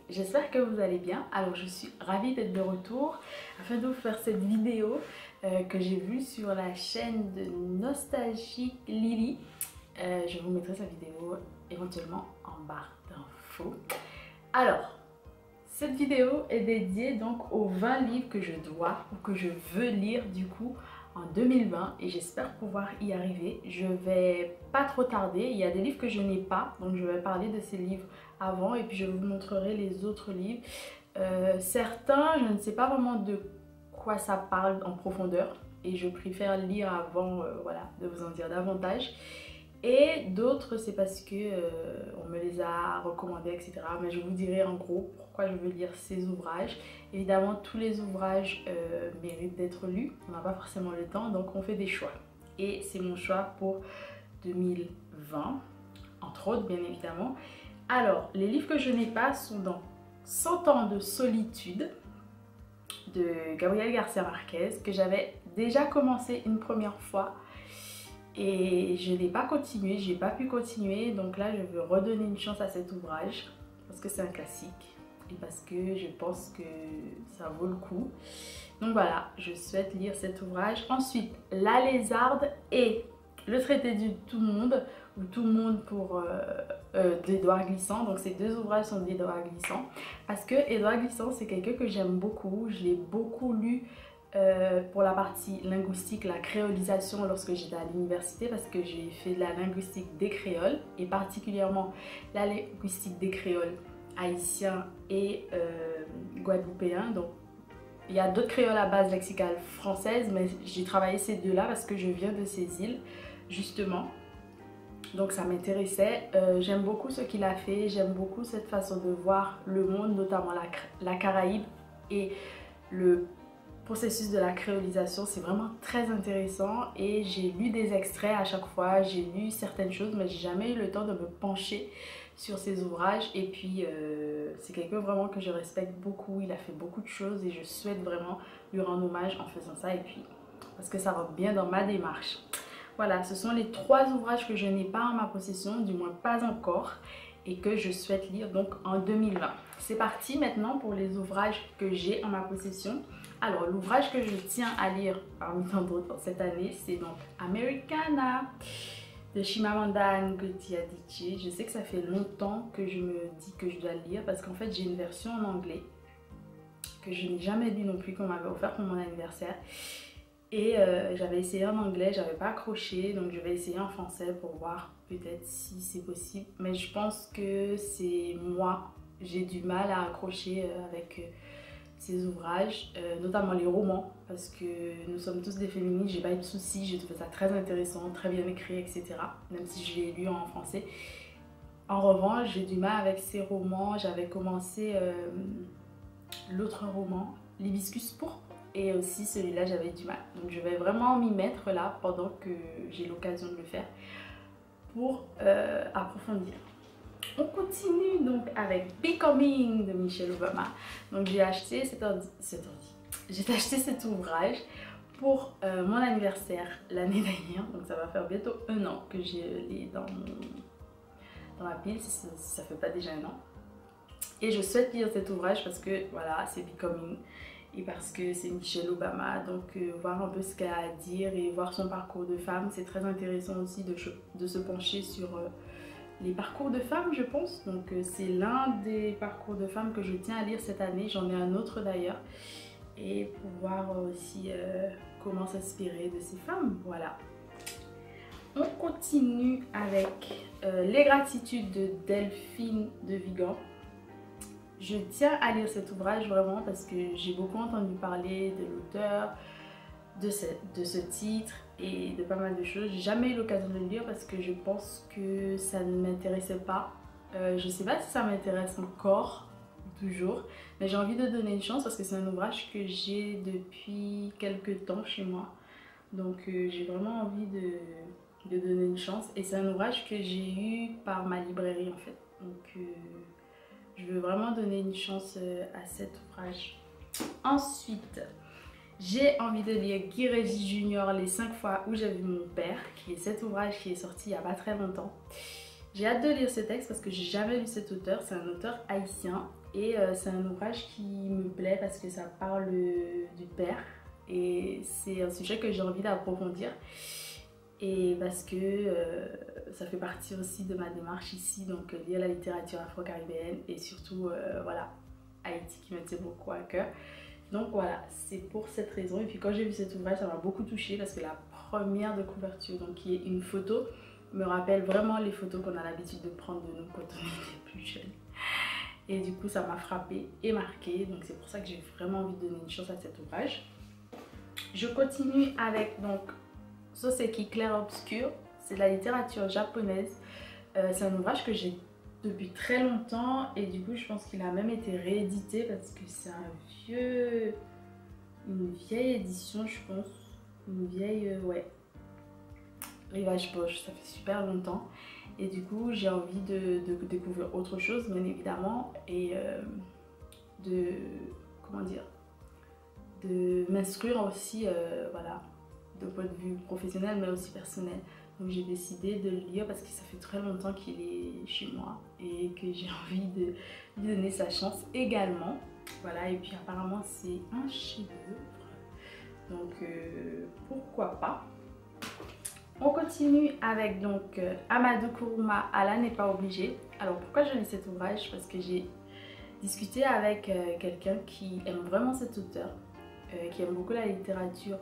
j'espère que vous allez bien. Alors je suis ravie d'être de retour afin de vous faire cette vidéo que j'ai vue sur la chaîne de Nostalgique Lily. Je vous mettrai sa vidéo éventuellement en barre d'infos. Alors, cette vidéo est dédiée donc aux 20 livres que je dois ou que je veux lire du coup en 2020 et j'espère pouvoir y arriver. Je vais pas trop tarder, il y a des livres que je n'ai pas, donc je vais parler de ces livres avant et puis je vous montrerai les autres livres. Certains, je ne sais pas vraiment de quoi ça parle en profondeur et je préfère lire avant voilà, de vous en dire davantage. Et d'autres, c'est parce que on me les a recommandés, etc. Mais je vous dirai en gros pourquoi je veux lire ces ouvrages. Évidemment, tous les ouvrages méritent d'être lus. On n'a pas forcément le temps, donc on fait des choix. Et c'est mon choix pour 2020, entre autres, bien évidemment. Alors, les livres que je n'ai pas sont dans 100 ans de solitude de Gabriel Garcia Marquez, que j'avais déjà commencé une première fois. Et je n'ai pas continué, j'ai pas pu continuer, donc là je veux redonner une chance à cet ouvrage parce que c'est un classique et parce que je pense que ça vaut le coup. Donc voilà, je souhaite lire cet ouvrage. Ensuite, La Lézarde et Le Traité du Tout Monde, ou Tout le Monde pour d'Édouard Glissant. Donc ces deux ouvrages sont d'Édouard Glissant parce que Édouard Glissant c'est quelqu'un que j'aime beaucoup, je l'ai beaucoup lu. Pour la partie linguistique, la créolisation lorsque j'étais à l'université parce que j'ai fait de la linguistique des créoles et particulièrement la linguistique des créoles haïtiens et guadeloupéens. Donc il y a d'autres créoles à base lexicale française mais j'ai travaillé ces deux-là parce que je viens de ces îles justement. Donc ça m'intéressait, j'aime beaucoup ce qu'il a fait, j'aime beaucoup cette façon de voir le monde, notamment la Caraïbe et le processus de la créolisation. C'est vraiment très intéressant et j'ai lu des extraits à chaque fois, j'ai lu certaines choses mais j'ai jamais eu le temps de me pencher sur ses ouvrages et puis c'est quelqu'un vraiment que je respecte beaucoup, il a fait beaucoup de choses et je souhaite vraiment lui rendre hommage en faisant ça et puis parce que ça va bien dans ma démarche. Voilà, ce sont les 3 ouvrages que je n'ai pas en ma possession, du moins pas encore, et que je souhaite lire donc en 2020. C'est parti maintenant pour les ouvrages que j'ai en ma possession. Alors, l'ouvrage que je tiens à lire parmi tant d'autres cette année, c'est donc Americana de Chimamanda Ngozi Adichie. Je sais que ça fait longtemps que je me dis que je dois le lire parce qu'en fait, j'ai une version en anglais que je n'ai jamais lue non plus, qu'on m'avait offert pour mon anniversaire. Et j'avais essayé en anglais, j'avais pas accroché, donc je vais essayer en français pour voir peut-être si c'est possible. Mais je pense que c'est moi, j'ai du mal à accrocher avec ces ouvrages, notamment les romans, parce que nous sommes tous des féministes, j'ai pas eu de soucis, j'ai trouvé ça très intéressant, très bien écrit, etc. Même si je l'ai lu en français. En revanche, j'ai du mal avec ces romans, j'avais commencé l'autre roman, L'Hibiscus pourpre. Et aussi celui-là j'avais du mal. Donc je vais vraiment m'y mettre là pendant que j'ai l'occasion de le faire pour approfondir. On continue donc avec Becoming de Michelle Obama. Donc j'ai acheté j'ai acheté cet ouvrage pour mon anniversaire l'année dernière. Donc ça va faire bientôt 1 an que j'ai dans ma pile, si ça fait pas déjà 1 an. Et je souhaite lire cet ouvrage parce que voilà, c'est Becoming. Et parce que c'est Michelle Obama, donc voir un peu ce qu'elle a à dire et voir son parcours de femme, c'est très intéressant aussi de se pencher sur les parcours de femmes, je pense. Donc c'est l'un des parcours de femmes que je tiens à lire cette année, j'en ai un autre d'ailleurs. Et pouvoir aussi comment s'inspirer de ces femmes, voilà. On continue avec Les Gratitudes de Delphine de Vigan. Je tiens à lire cet ouvrage vraiment parce que j'ai beaucoup entendu parler de l'auteur, de ce titre et de pas mal de choses. J'ai jamais eu l'occasion de le lire parce que je pense que ça ne m'intéressait pas. Je sais pas si ça m'intéresse encore, toujours, mais j'ai envie de donner une chance parce que c'est un ouvrage que j'ai depuis quelques temps chez moi. Donc j'ai vraiment envie de donner une chance et c'est un ouvrage que j'ai eu par ma librairie en fait. Donc je veux vraiment donner une chance à cet ouvrage. Ensuite, j'ai envie de lire Guy Régis Junior, Les 5 fois où j'ai vu mon père, qui est cet ouvrage qui est sorti il n'y a pas très longtemps. J'ai hâte de lire ce texte parce que j'ai jamais lu cet auteur. C'est un auteur haïtien et c'est un ouvrage qui me plaît parce que ça parle du père et c'est un sujet que j'ai envie d'approfondir et parce que ça fait partie aussi de ma démarche ici, donc lire la littérature afro-caribéenne et surtout voilà, Haïti qui me tient beaucoup à cœur. Donc voilà, c'est pour cette raison. Et puis quand j'ai vu cet ouvrage, ça m'a beaucoup touchée parce que la première de couverture, donc qui est une photo, me rappelle vraiment les photos qu'on a l'habitude de prendre de nous quand on était plus jeune. Et du coup, ça m'a frappée et marquée. Donc c'est pour ça que j'ai vraiment envie de donner une chance à cet ouvrage. Je continue avec donc Soseki Clair Obscur. C'est de la littérature japonaise. C'est un ouvrage que j'ai depuis très longtemps et du coup je pense qu'il a même été réédité parce que c'est une vieille édition, je pense, une vieille ouais, Rivage Poche, ça fait super longtemps et du coup j'ai envie de découvrir autre chose bien évidemment et comment dire, de m'instruire aussi voilà, de point de vue professionnel mais aussi personnel. Donc j'ai décidé de le lire parce que ça fait très longtemps qu'il est chez moi et que j'ai envie de lui donner sa chance également. Voilà, et puis apparemment c'est un chef-d'œuvre, donc pourquoi pas. On continue avec donc Amadou Kourouma, Allah n'est pas obligé. Alors pourquoi je lis cet ouvrage? Parce que j'ai discuté avec quelqu'un qui aime vraiment cet auteur, qui aime beaucoup la littérature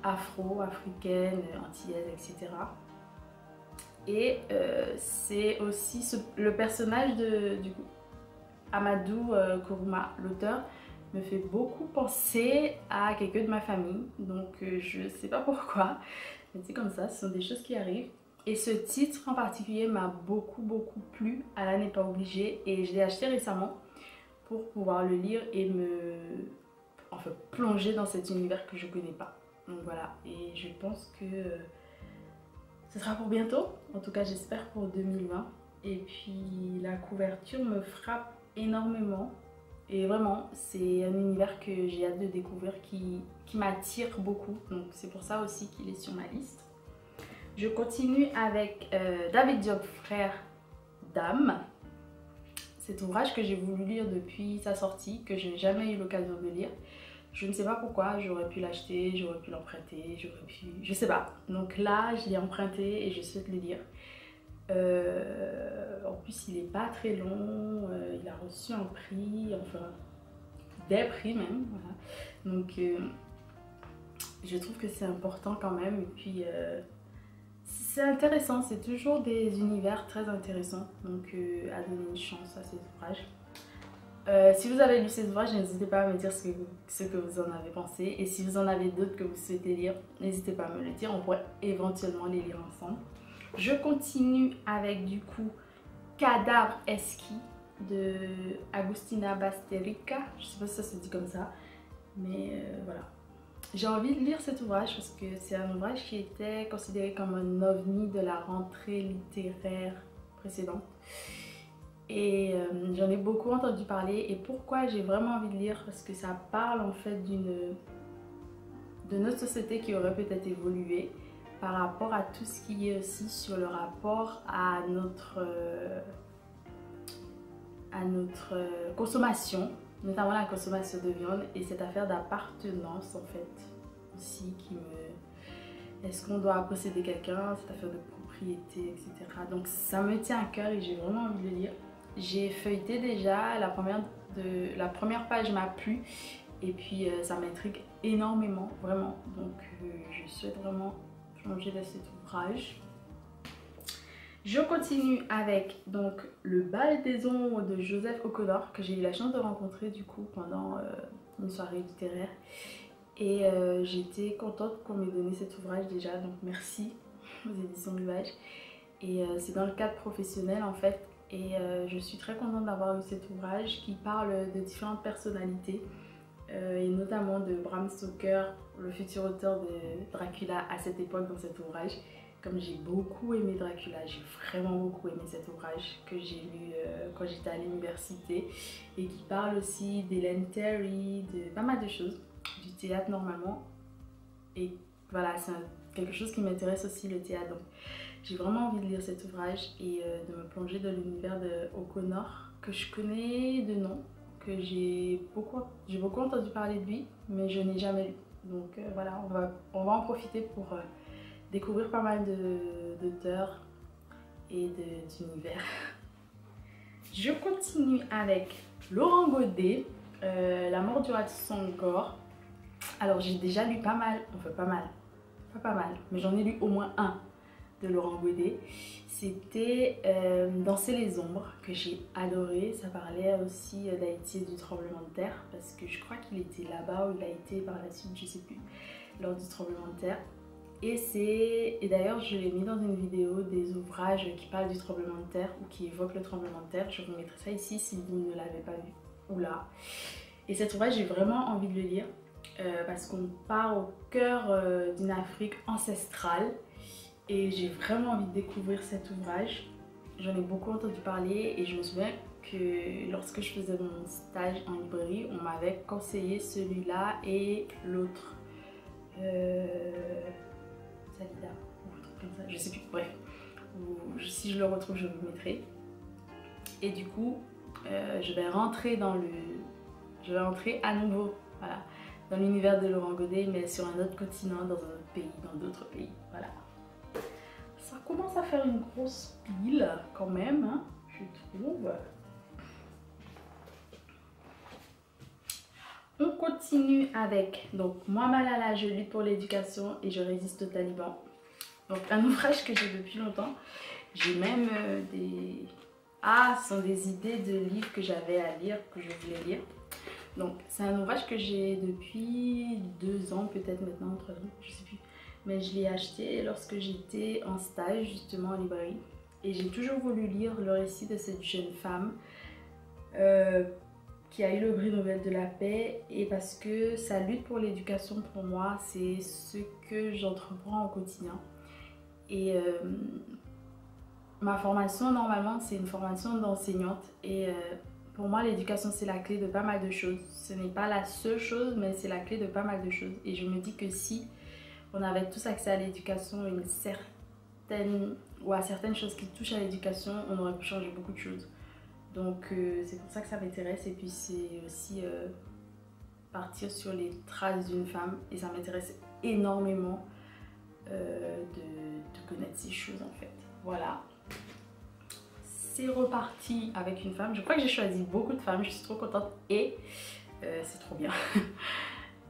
afro-africaine, antillaise, etc. Et c'est aussi le personnage du coup, Amadou Kourouma, l'auteur, me fait beaucoup penser à quelqu'un de ma famille. Donc je sais pas pourquoi, mais c'est comme ça, ce sont des choses qui arrivent. Et ce titre en particulier m'a beaucoup plu, Allah n'est pas obligé, et je l'ai acheté récemment pour pouvoir le lire et enfin, plonger dans cet univers que je connais pas. Donc voilà, et je pense que ce sera pour bientôt, en tout cas j'espère pour 2020. Et puis la couverture me frappe énormément et vraiment c'est un univers que j'ai hâte de découvrir qui m'attire beaucoup, donc c'est pour ça aussi qu'il est sur ma liste. Je continue avec David Diop, frère d'âme. Cet ouvrage que j'ai voulu lire depuis sa sortie, que je n'ai jamais eu l'occasion de lire. Je ne sais pas pourquoi, j'aurais pu l'acheter, j'aurais pu l'emprunter, je sais pas. Donc là, je l'ai emprunté et je souhaite le lire. En plus, il n'est pas très long, il a reçu un prix, enfin des prix même. Voilà. Donc je trouve que c'est important quand même. Et puis c'est intéressant, c'est toujours des univers très intéressants. Donc à donner une chance à ces ouvrages. Si vous avez lu ces ouvrages, n'hésitez pas à me dire ce que vous en avez pensé. Et si vous en avez d'autres que vous souhaitez lire, n'hésitez pas à me le dire. On pourrait éventuellement les lire ensemble. Je continue avec du coup Cadavre Esquis de Agustina Basterica. Je sais pas si ça se dit comme ça. Mais voilà. J'ai envie de lire cet ouvrage parce que c'est un ouvrage qui était considéré comme un ovni de la rentrée littéraire précédente. Et j'en ai beaucoup entendu parler. Et pourquoi j'ai vraiment envie de lire? Parce que ça parle en fait de notre société qui aurait peut-être évolué par rapport à tout ce qui est aussi sur le rapport à notre consommation, notamment la consommation de viande et cette affaire d'appartenance en fait aussi qui me... Est-ce qu'on doit posséder quelqu'un, cette affaire de propriété, etc. Donc ça me tient à cœur et j'ai vraiment envie de le lire. J'ai feuilleté déjà, la première page m'a plu et puis ça m'intrigue énormément, vraiment. Donc je souhaite vraiment plonger dans cet ouvrage. Je continue avec donc Le bal des ombres de Joseph O'Connor que j'ai eu la chance de rencontrer du coup pendant une soirée littéraire. Et j'étais contente qu'on m'ait donné cet ouvrage déjà, donc merci aux éditions Nuage. Et c'est dans le cadre professionnel en fait. Et je suis très contente d'avoir eu cet ouvrage qui parle de différentes personnalités et notamment de Bram Stoker, le futur auteur de Dracula à cette époque dans cet ouvrage. Comme j'ai beaucoup aimé Dracula, j'ai vraiment beaucoup aimé cet ouvrage que j'ai lu quand j'étais à l'université et qui parle aussi d'Ellen Terry, de pas mal de choses, du théâtre normalement. Et voilà, quelque chose qui m'intéresse aussi, le théâtre. Donc j'ai vraiment envie de lire cet ouvrage et de me plonger dans l'univers de O'Connor, que je connais de nom, que j'ai beaucoup entendu parler de lui, mais je n'ai jamais lu. Donc voilà, on va en profiter pour découvrir pas mal d'auteurs et d'univers. Je continue avec Laurent Godet, La mort du roi de Sangor. Alors j'ai déjà lu pas mal, enfin pas mal, mais j'en ai lu au moins un de Laurent Godet. C'était Danser les ombres, que j'ai adoré. Ça parlait aussi d'Haïti et du tremblement de terre, parce que je crois qu'il était là-bas, ou il a été par la suite, je sais plus, lors du tremblement de terre. Et d'ailleurs, je l'ai mis dans une vidéo des ouvrages qui parlent du tremblement de terre ou qui évoquent le tremblement de terre. Je vous mettrai ça ici si vous ne l'avez pas vu, ou là. Et cet ouvrage, j'ai vraiment envie de le lire parce qu'on part au cœur d'une Afrique ancestrale. Et j'ai vraiment envie de découvrir cet ouvrage. J'en ai beaucoup entendu parler et je me souviens que lorsque je faisais mon stage en librairie, on m'avait conseillé celui-là et l'autre. Salida, ou un truc comme ça, je sais plus, bref. Si je le retrouve, je vous le mettrai. Et du coup, je vais rentrer à nouveau, voilà, dans l'univers de Laurent Godet, mais sur un autre continent, dans un autre pays, dans d'autres pays, voilà. Ça commence à faire une grosse pile quand même, hein, je trouve. On continue avec, donc, Moi Malala, je lutte pour l'éducation et je résiste aux talibans. Donc un ouvrage que j'ai depuis longtemps. J'ai même des... Ah, ce sont des idées de livres que j'avais à lire, que je voulais lire. Donc c'est un ouvrage que j'ai depuis 2 ans, peut-être maintenant, 3 ans, je sais plus. Mais je l'ai acheté lorsque j'étais en stage justement en librairie. Et j'ai toujours voulu lire le récit de cette jeune femme qui a eu le prix Nobel de la paix. Et parce que sa lutte pour l'éducation, pour moi, c'est ce que j'entreprends au quotidien. Et ma formation, normalement, c'est une formation d'enseignante. Et pour moi, l'éducation, c'est la clé de pas mal de choses. Ce n'est pas la seule chose, mais c'est la clé de pas mal de choses. Et je me dis que si on avait tous accès à l'éducation, ou à certaines choses qui touchent à l'éducation, on aurait pu changer beaucoup de choses. Donc c'est pour ça que ça m'intéresse. Et puis c'est aussi partir sur les traces d'une femme. Et ça m'intéresse énormément de connaître ces choses en fait. Voilà. C'est reparti avec une femme. Je crois que j'ai choisi beaucoup de femmes. Je suis trop contente. Et c'est trop bien.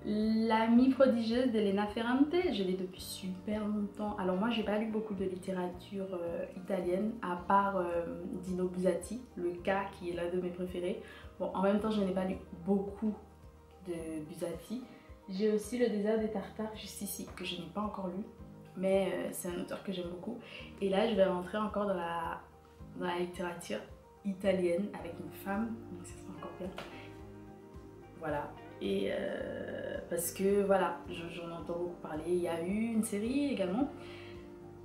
L'amie prodigieuse d'Elena Ferrante, je l'ai depuis super longtemps. Alors moi, j'ai pas lu beaucoup de littérature italienne, à part Dino Buzzati, le cas qui est l'un de mes préférés. Bon, en même temps, je n'ai pas lu beaucoup de Buzzati. J'ai aussi Le désert des Tartares, juste ici, que je n'ai pas encore lu. Mais c'est un auteur que j'aime beaucoup. Et là, je vais rentrer encore dans la littérature italienne avec une femme, donc ça sera encore bien. Voilà. Et parce que voilà, j'en entends beaucoup parler. Il y a eu une série également.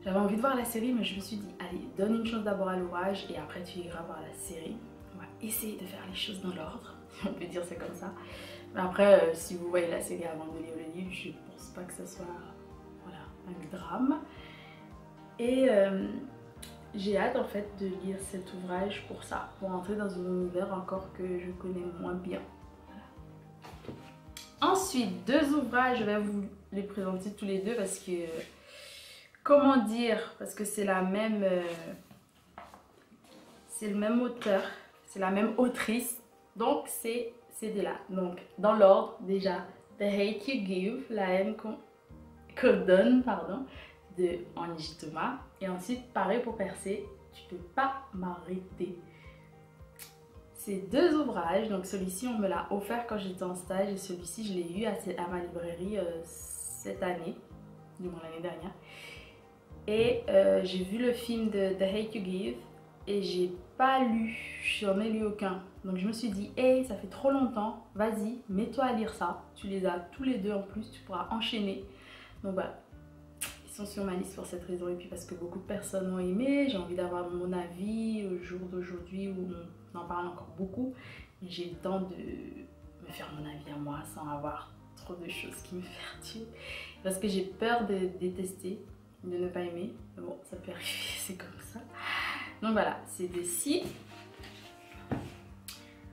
J'avais envie de voir la série, mais je me suis dit, allez, donne une chance d'abord à l'ouvrage et après tu iras voir la série. On va essayer de faire les choses dans l'ordre, on peut dire ça comme ça. Mais après, si vous voyez la série avant de lire le livre, je pense pas que ce soit voilà, un drame. Et j'ai hâte en fait de lire cet ouvrage pour ça, pour entrer dans un univers encore que je connais moins bien. Ensuite, 2 ouvrages, je vais vous les présenter tous les deux parce que, comment dire, parce que c'est la même, c'est le même auteur, c'est la même autrice, donc c'est de là. Donc, dans l'ordre, déjà, The Hate You Give, la haine qu'on donne, pardon, de Angie Thomas. Et ensuite, pareil pour Percé, Tu peux pas m'arrêter. Ces 2 ouvrages, donc celui-ci on me l'a offert quand j'étais en stage et celui-ci je l'ai eu à ma librairie cette année, du moins l'année dernière. Et j'ai vu le film de The Hate You Give et j'ai pas lu, j'en ai lu aucun. Donc je me suis dit, hey, ça fait trop longtemps, vas-y, mets-toi à lire ça. Tu les as tous les 2 en plus, tu pourras enchaîner. Donc voilà, ils sont sur ma liste pour cette raison et puis parce que beaucoup de personnes ont aimé. J'ai envie d'avoir mon avis au jour d'aujourd'hui où on en parle encore beaucoup. J'ai le temps de me faire mon avis à moi sans avoir trop de choses qui me perturbent. Parce que j'ai peur de détester, de ne pas aimer. Mais bon, ça peut arriver, c'est comme ça. Donc voilà, c'est des si.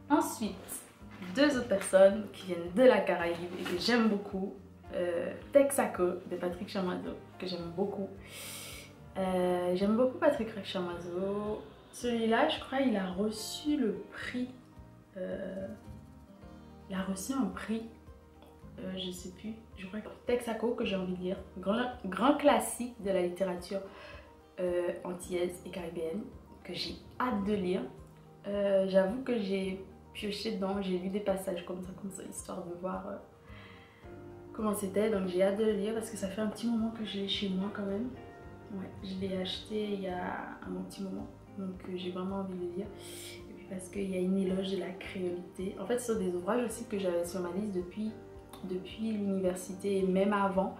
Ensuite, deux autres personnes qui viennent de la Caraïbe et que j'aime beaucoup. Texaco de Patrick Chamazo, que j'aime beaucoup. J'aime beaucoup Patrick Chamazo. Celui-là, je crois, il a reçu le prix. Il a reçu un prix. Je sais plus. Je crois que Texaco, que j'ai envie de lire. Grand classique de la littérature antillaise et caribéenne, que j'ai hâte de lire. J'avoue que j'ai pioché dedans, j'ai lu des passages comme ça, histoire de voir comment c'était. Donc j'ai hâte de le lire parce que ça fait un petit moment que je l'ai chez moi quand même. Ouais, je l'ai acheté il y a un bon petit moment, donc j'ai vraiment envie de le lire. Et puis parce qu'il y a une éloge de la créolité. En fait, ce sont des ouvrages aussi que j'avais sur ma liste depuis l'université et même avant.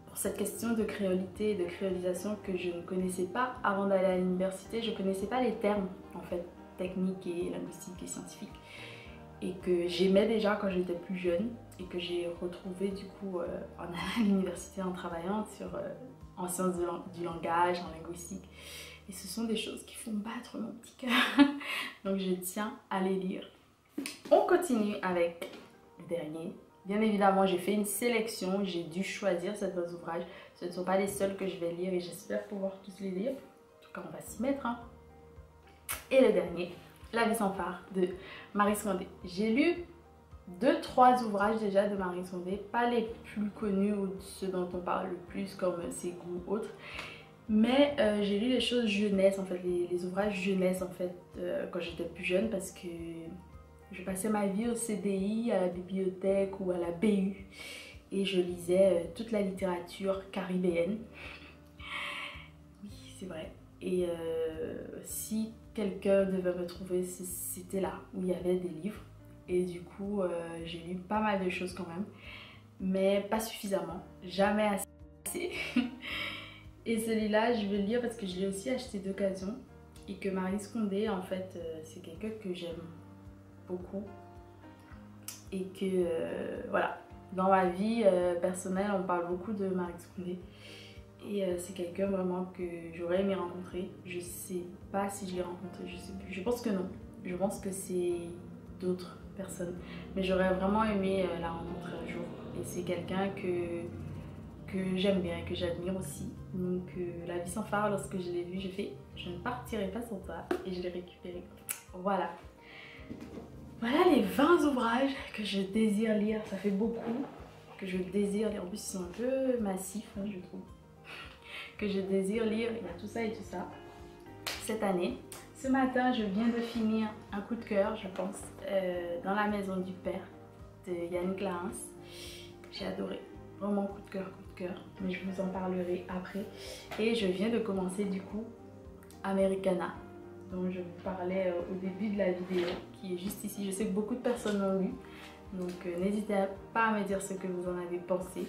Pour cette question de créolité et de créolisation que je ne connaissais pas avant d'aller à l'université, je ne connaissais pas les termes en fait techniques et linguistiques et scientifiques, et que j'aimais déjà quand j'étais plus jeune et que j'ai retrouvé du coup en allant à l'université en travaillant en sciences du langage, en linguistique. Et ce sont des choses qui font battre mon petit cœur. Donc je tiens à les lire. On continue avec le dernier. Bien évidemment, j'ai fait une sélection, j'ai dû choisir certains ouvrages. Ce ne sont pas les seuls que je vais lire et j'espère pouvoir tous les lire. En tout cas, on va s'y mettre, hein. Et le dernier, La vie sans phare de Maryse Condé. J'ai lu 2-3 ouvrages déjà de Maryse Condé, pas les plus connus ou ceux dont on parle le plus comme Ses goûts ou autres, mais j'ai lu les choses jeunesse en fait, les ouvrages jeunesse en fait quand j'étais plus jeune, parce que je passais ma vie au CDI, à la bibliothèque ou à la BU et je lisais toute la littérature caribéenne. Oui, c'est vrai. Et si quelqu'un devait me trouver, c'était là où il y avait des livres. Et du coup, j'ai lu pas mal de choses quand même, mais pas suffisamment, jamais assez. Et celui-là, je vais le lire parce que je l'ai aussi acheté d'occasion et que Maryse Condé, en fait, c'est quelqu'un que j'aime beaucoup et que, voilà, dans ma vie personnelle, on parle beaucoup de Maryse Condé. Et c'est quelqu'un vraiment que j'aurais aimé rencontrer. Je sais pas si je l'ai rencontré, je sais plus. Je pense que non. Je pense que c'est d'autres personnes. Mais j'aurais vraiment aimé la rencontrer un jour. Et c'est quelqu'un que j'aime bien et que j'admire aussi. Donc La vie sans phare, lorsque je l'ai vu, j'ai fait je ne partirai pas sans toi. Et je l'ai récupéré. Voilà. Voilà les 20 ouvrages que je désire lire. Ça fait beaucoup que je désire lire. En plus, ils sont un peu massifs, hein, je trouve. Que je désire lire, il y a tout ça et tout ça cette année. Ce matin, je viens de finir un coup de cœur, je pense, Dans la maison du père de Yannick Lahens. J'ai adoré, vraiment coup de cœur, mais je vous en parlerai après. Et je viens de commencer du coup Americana, dont je vous parlais au début de la vidéo, qui est juste ici. Je sais que beaucoup de personnes l'ont lu, donc n'hésitez pas à me dire ce que vous en avez pensé.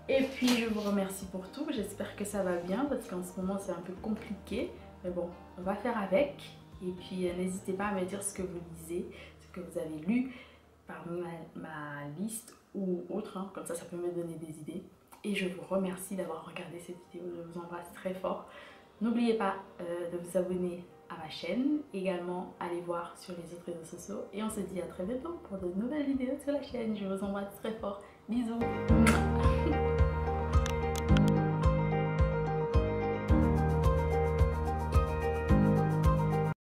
Et puis je vous remercie pour tout, j'espère que ça va bien parce qu'en ce moment c'est un peu compliqué. Mais bon, on va faire avec. Et puis n'hésitez pas à me dire ce que vous lisez, ce que vous avez lu parmi ma liste ou autre, hein. Comme ça peut me donner des idées. Et je vous remercie d'avoir regardé cette vidéo, je vous embrasse très fort. N'oubliez pas de vous abonner à ma chaîne, également allez voir sur les autres réseaux sociaux. Et on se dit à très bientôt pour de nouvelles vidéos sur la chaîne. Je vous embrasse très fort, bisous.